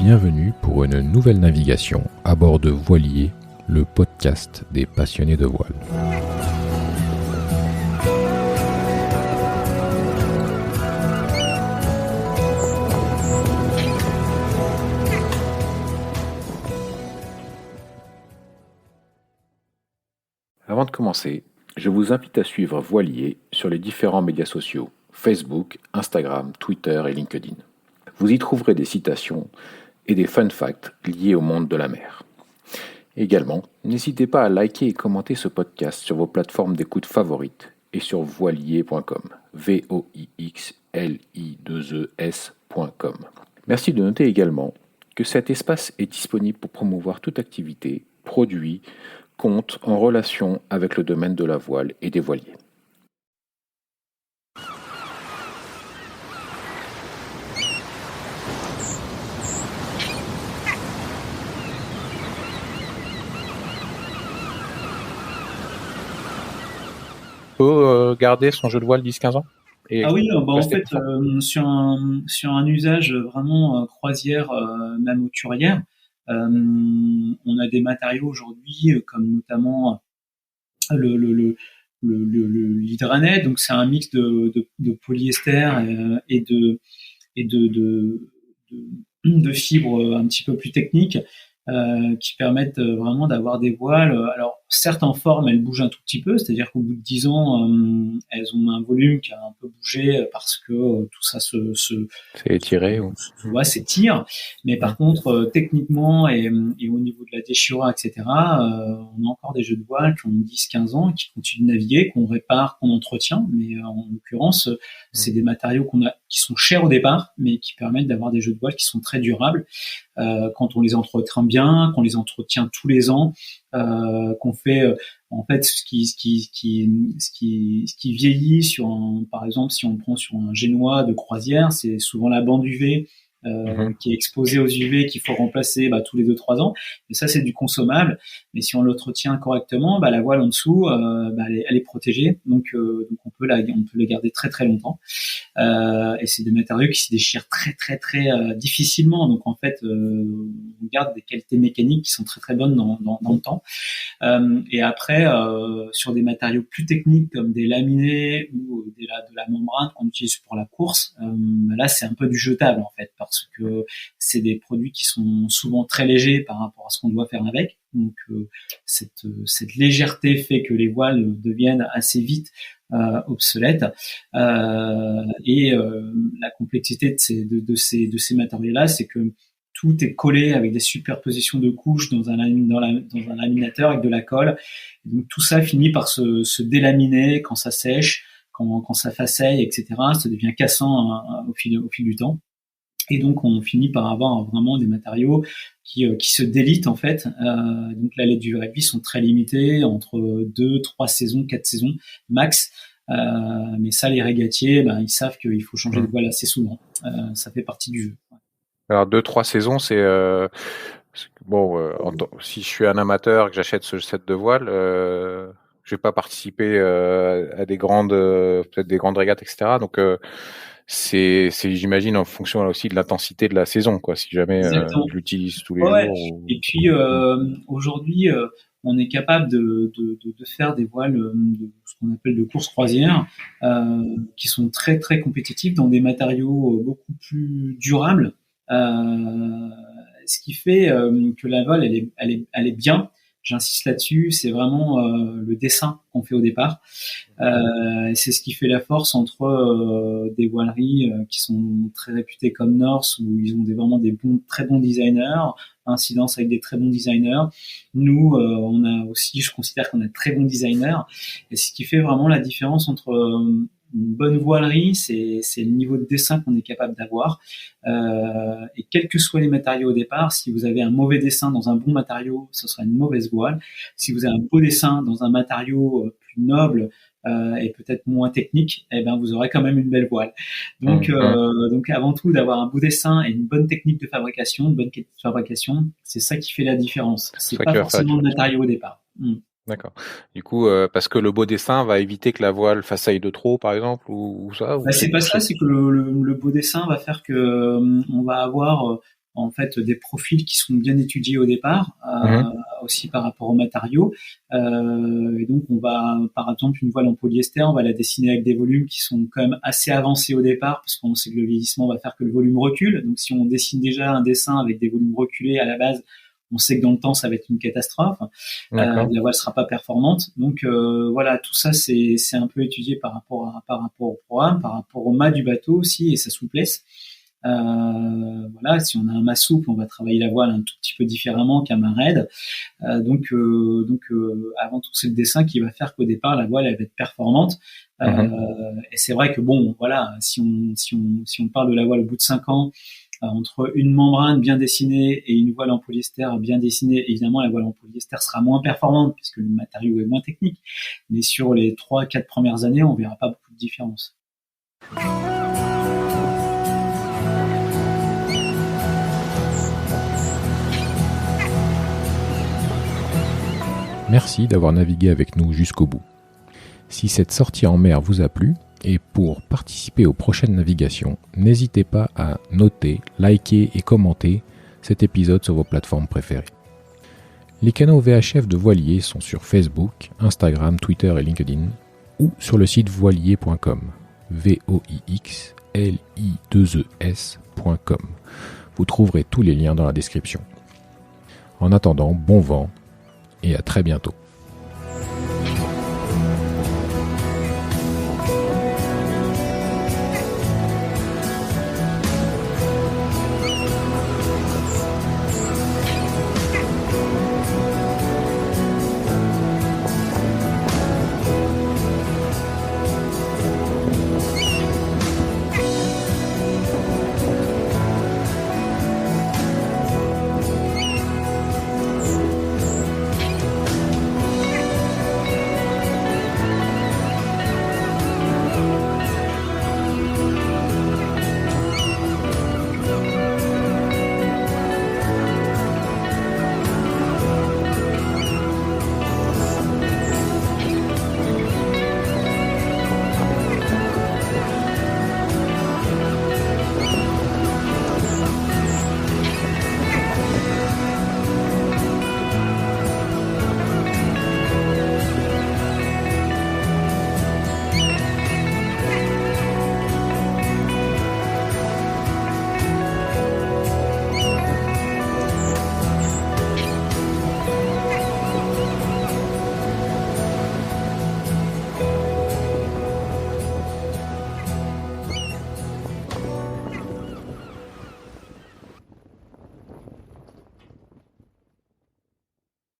bienvenue pour une nouvelle navigation à bord de Voilier, le podcast des passionnés de voile. Avant de commencer, je vous invite à suivre Voilier sur les différents médias sociaux, Facebook, Instagram, Twitter et LinkedIn. Vous y trouverez des citations et des fun facts liés au monde de la mer. Également, n'hésitez pas à liker et commenter ce podcast sur vos plateformes d'écoute favorites et sur voilier.com, voixli2es.com. Merci de noter également que cet espace est disponible pour promouvoir toute activité, produit, compte en relation avec le domaine de la voile et des voiliers. Peut garder son jeu de voile 10-15 ans et en fait, sur un usage vraiment croisière, même hauturière, on a des matériaux aujourd'hui comme notamment l'hydranet. Donc c'est un mix de polyester et de fibres un petit peu plus techniques qui permettent vraiment d'avoir des voiles. Alors certes en forme elles bougent un tout petit peu, c'est-à-dire qu'au bout de 10 ans elles ont un volume qui a un peu bougé parce que tout ça c'est étiré ou s'étire, mais par contre techniquement et au niveau de la déchirure, etc., on a encore des jeux de voile qui ont 10-15 ans, qui continuent de naviguer, qu'on répare, qu'on entretient, mais en l'occurrence c'est des matériaux qui sont chers au départ, mais qui permettent d'avoir des jeux de voile qui sont très durables quand on les entretient bien, qu'on les entretient tous les ans, qu'on fait en fait ce qui vieillit par exemple, si on prend sur un génois de croisière, c'est souvent la bande UV qui est exposée aux UV, qu'il faut remplacer tous les 2-3 ans. Et ça, c'est du consommable. Mais si on l'entretient correctement, la voile en dessous, elle est protégée. Donc on peut les garder très très longtemps. Et c'est des matériaux qui se déchirent très très très difficilement. Donc en fait, on garde des qualités mécaniques qui sont très très bonnes dans le temps. Et après, sur des matériaux plus techniques comme des laminés ou de la membrane qu'on utilise pour la course, là c'est un peu du jetable en fait, parce que c'est des produits qui sont souvent très légers par rapport à ce qu'on doit faire avec. Donc cette légèreté fait que les voiles deviennent assez vite obsolètes, et la complexité de ces matériaux-là, c'est que tout est collé avec des superpositions de couches dans un laminateur avec de la colle. Et donc tout ça finit par se délaminer quand ça sèche, quand ça faceille, etc. Ça devient cassant au fil du temps. Et donc on finit par avoir vraiment des matériaux qui se délitent en fait. Donc la durée de vie sont très limitées, entre 2, 3 saisons, 4 saisons max. Mais ça, les régatiers, ils savent qu'il faut changer de voile assez souvent. Ça fait partie du jeu. Alors 2-3 saisons, c'est si je suis un amateur et que j'achète ce set de voile, je vais pas participer à des grandes peut-être des grandes régates, etc. Donc c'est j'imagine en fonction aussi de l'intensité de la saison, quoi. Si jamais je l'utilise tous les jours. Et puis aujourd'hui, on est capable de faire des voiles de ce qu'on appelle de course croisière, qui sont très très compétitifs dans des matériaux beaucoup plus durables. Ce qui fait que la voile elle est bien. J'insiste là-dessus, c'est vraiment le dessin qu'on fait au départ. C'est ce qui fait la force entre des voileries qui sont très réputées comme Norse, où ils ont vraiment des très bons designers, Incidence avec des très bons designers. Nous, on a aussi, je considère qu'on a de très bons designers. Et ce qui fait vraiment la différence entre une bonne voilerie, c'est le niveau de dessin qu'on est capable d'avoir. Et quels que soient les matériaux au départ, si vous avez un mauvais dessin dans un bon matériau, ce sera une mauvaise voile. Si vous avez un beau dessin dans un matériau plus noble et peut-être moins technique, vous aurez quand même une belle voile. Donc avant tout, d'avoir un beau dessin et une bonne technique de fabrication, une bonne qualité de fabrication, c'est ça qui fait la différence. C'est pas forcément le matériau au départ. D'accord. Du coup, parce que le beau dessin va éviter que la voile façaille de trop, par exemple, ou ça. C'est pas ça. C'est que le beau dessin va faire que on va avoir en fait des profils qui sont bien étudiés au départ, aussi par rapport aux matériaux. Et donc on va, par exemple, une voile en polyester, on va la dessiner avec des volumes qui sont quand même assez avancés au départ, parce qu'on sait que le vieillissement va faire que le volume recule. Donc si on dessine déjà un dessin avec des volumes reculés à la base, on sait que dans le temps ça va être une catastrophe. La voile sera pas performante. Donc voilà, tout ça c'est un peu étudié par rapport au programme, par rapport au mât du bateau aussi et sa souplesse. Voilà, si on a un mât souple, on va travailler la voile un tout petit peu différemment qu'un mât raide. Donc avant tout, c'est le dessin qui va faire qu'au départ la voile elle va être performante. Et c'est vrai que bon, voilà, si on parle de la voile au bout de 5 ans, entre une membrane bien dessinée et une voile en polyester bien dessinée, évidemment la voile en polyester sera moins performante puisque le matériau est moins technique. Mais sur les 3-4 premières années, on verra pas beaucoup de différence. Merci d'avoir navigué avec nous jusqu'au bout. Si cette sortie en mer vous a plu, et pour participer aux prochaines navigations, n'hésitez pas à noter, liker et commenter cet épisode sur vos plateformes préférées. Les canaux VHF de Voilier sont sur Facebook, Instagram, Twitter et LinkedIn, ou sur le site voilier.com, voixli2es.com. Vous trouverez tous les liens dans la description. En attendant, bon vent et à très bientôt.